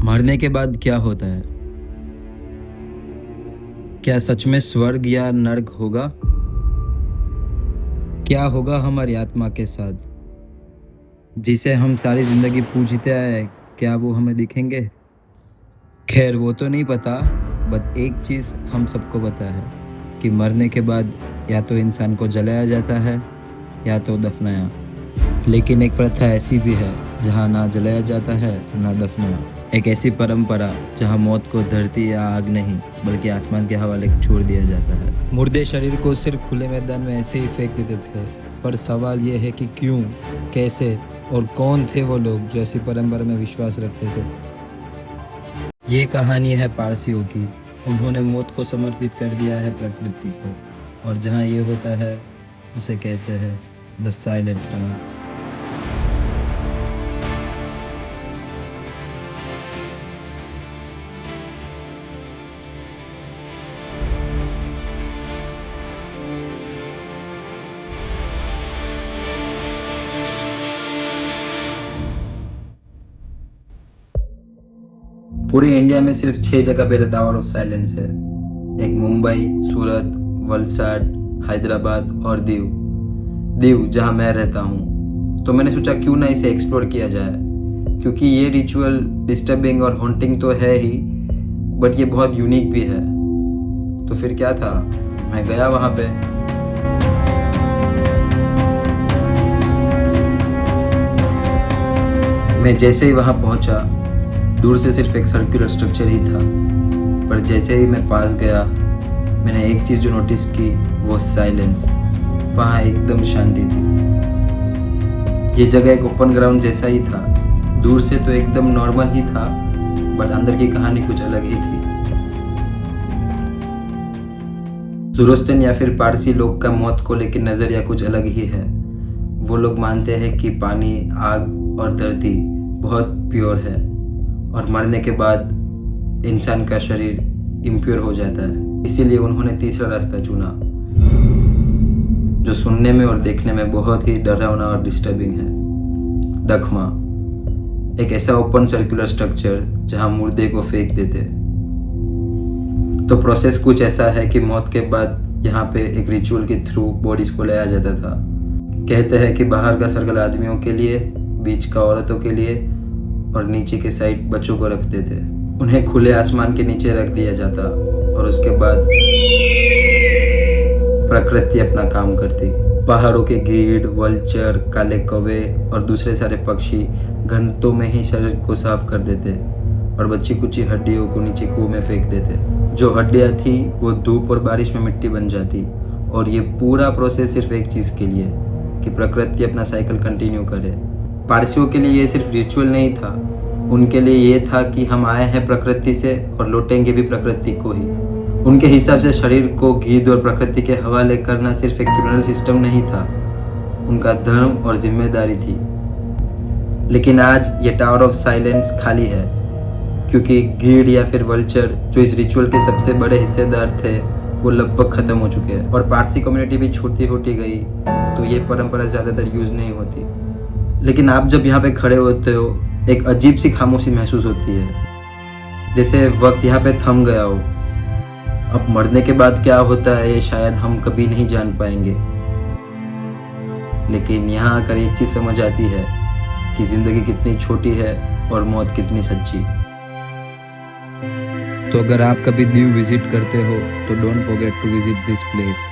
मरने के बाद क्या होता है? क्या सच में स्वर्ग या नर्क होगा? क्या होगा हमारी आत्मा के साथ, जिसे हम सारी जिंदगी पूजते आए? क्या वो हमें दिखेंगे? खैर वो तो नहीं पता, बट एक चीज़ हम सबको पता है कि मरने के बाद या तो इंसान को जलाया जाता है या तो दफनाया। लेकिन एक प्रथा ऐसी भी है जहाँ ना जलाया जाता है ना दफनाया। एक ऐसी परंपरा जहाँ मौत को धरती या आग नहीं बल्कि आसमान के हवाले छोड़ दिया जाता है। मुर्दे शरीर को सिर्फ खुले मैदान में ऐसे ही फेंक देते थे, पर सवाल ये है कि क्यों, कैसे और कौन थे वो लोग जो ऐसी परंपरा में विश्वास रखते थे। ये कहानी है पारसियों की। उन्होंने मौत को समर्पित कर दिया है प्रकृति को, और जहाँ ये होता है उसे कहते हैं द साइलेंट स्टोन। पूरे इंडिया में सिर्फ 6 जगह पे द टावर ऑफ साइलेंस है। एक मुंबई, सूरत, वलसाड, हैदराबाद और दीव। दीव जहाँ मैं रहता हूँ। तो मैंने सोचा क्यों ना इसे एक्सप्लोर किया जाए, क्योंकि ये रिचुअल डिस्टर्बिंग और हॉन्टिंग तो है ही, बट ये बहुत यूनिक भी है। तो फिर क्या था, मैं गया वहाँ पे। मैं जैसे ही वहाँ पहुँचा, दूर से सिर्फ एक सर्कुलर स्ट्रक्चर ही था, पर जैसे ही मैं पास गया मैंने एक चीज़ जो नोटिस की वो साइलेंस। वहाँ एकदम शांति थी। ये जगह एक ओपन ग्राउंड जैसा ही था। दूर से तो एकदम नॉर्मल ही था, बट अंदर की कहानी कुछ अलग ही थी। ज़ोरोस्ट्रियन या फिर पारसी लोग का मौत को लेकर नज़रिया कुछ अलग ही है। वो लोग मानते हैं कि पानी, आग और धरती बहुत प्योर है, और मरने के बाद इंसान का शरीर इम्प्योर हो जाता है। इसीलिए उन्होंने तीसरा रास्ता चुना, जो सुनने में और देखने में बहुत ही डरावना और डिस्टर्बिंग है। डकमा, एक ऐसा ओपन सर्कुलर स्ट्रक्चर जहां मुर्दे को फेंक देते। तो प्रोसेस कुछ ऐसा है कि मौत के बाद यहाँ पे एक रिचुअल के थ्रू बॉडीज को लाया जाता था। कहते हैं कि बाहर का सर्कल आदमियों के लिए, बीच का औरतों के लिए और नीचे के साइड बच्चों को रखते थे। उन्हें खुले आसमान के नीचे रख दिया जाता, और उसके बाद प्रकृति अपना काम करती। पहाड़ों के गीड़, वल्चर, काले कौवे और दूसरे सारे पक्षी घंटों में ही शरीर को साफ कर देते और बच्ची कुची हड्डियों को नीचे कुएं में फेंक देते। जो हड्डियाँ थी वो धूप और बारिश में मिट्टी बन जाती, और ये पूरा प्रोसेस सिर्फ एक चीज़ के लिए, कि प्रकृति अपना साइकिल कंटिन्यू करे। पारसियों के लिए ये सिर्फ रिचुअल नहीं था, उनके लिए ये था कि हम आए हैं प्रकृति से और लौटेंगे भी प्रकृति को ही। उनके हिसाब से शरीर को गीध और प्रकृति के हवाले करना सिर्फ एक फ्यूनरल सिस्टम नहीं था, उनका धर्म और जिम्मेदारी थी। लेकिन आज ये टावर ऑफ साइलेंस खाली है, क्योंकि गीड़ या फिर वल्चर जो इस रिचुअल के सबसे बड़े हिस्सेदार थे वो लगभग ख़त्म हो चुके हैं, और पारसी कम्युनिटी भी छोटी होती गई, तो ये परंपरा ज़्यादातर यूज़ नहीं होती। लेकिन आप जब यहाँ पे खड़े होते हो, एक अजीब सी खामोशी महसूस होती है, जैसे वक्त यहाँ पे थम गया हो। अब मरने के बाद क्या होता है ये शायद हम कभी नहीं जान पाएंगे, लेकिन यहाँ आकर एक चीज़ समझ आती है कि ज़िंदगी कितनी छोटी है और मौत कितनी सच्ची। तो अगर आप कभी दीव विजिट करते हो तो don't forget to visit this place.